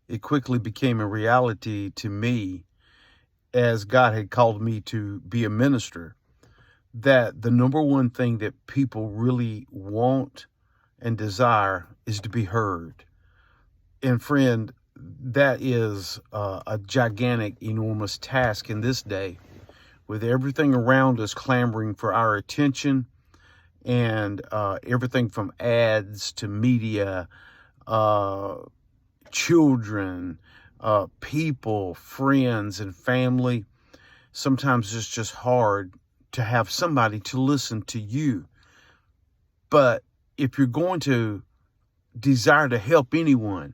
it quickly became a reality to me as God had called me to be a minister, that the number one thing that people really want and desire is to be heard. And friend, that is a gigantic, enormous task in this day, with everything around us clamoring for our attention, and everything from ads to media, uh, children, people, friends, and family. Sometimes it's just hard to have somebody to listen to you. But if you're going to desire to help anyone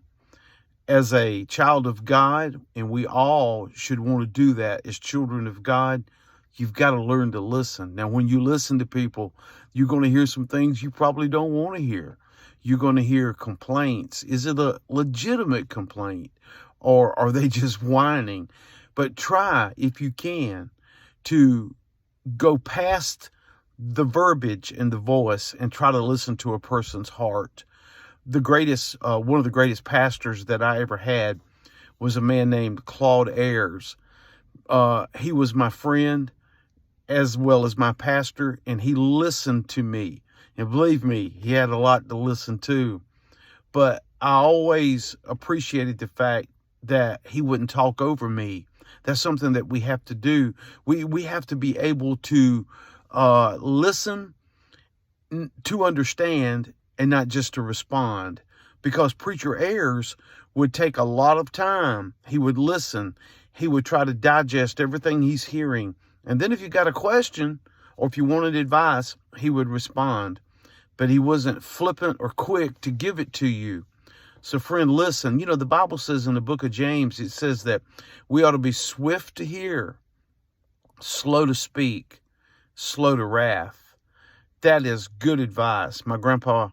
as a child of God, and we all should want to do that as children of God, you've got to learn to listen. Now, when you listen to people, you're going to hear some things you probably don't want to hear. You're going to hear complaints. Is it a legitimate complaint, or are they just whining? But try, if you can, to go past the verbiage and the voice and try to listen to a person's heart. One of the greatest pastors that I ever had was a man named Claude Ayers. He was my friend as well as my pastor, and he listened to me. And believe me, he had a lot to listen to. But I always appreciated the fact that he wouldn't talk over me. That's something that we have to do. We have to be able to listen, to understand, and not just to respond. Because Preacher Ayers would take a lot of time. He would listen. He would try to digest everything he's hearing. And then if you got a question or if you wanted advice, he would respond. But he wasn't flippant or quick to give it to you. So friend, listen. You know, the Bible says in the book of James, it says that we ought to be swift to hear, slow to speak, slow to wrath. That is good advice. My grandpa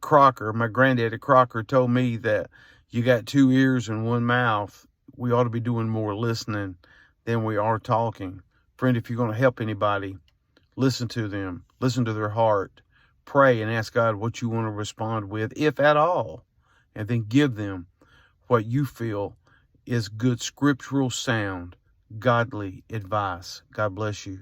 Crocker, my granddaddy Crocker, told me that you got two ears and one mouth. We ought to be doing more listening than we are talking. Friend, if you're going to help anybody, listen to them, listen to their heart, pray and ask God what you want to respond with, if at all, and then give them what you feel is good scriptural, sound, godly advice. God bless you.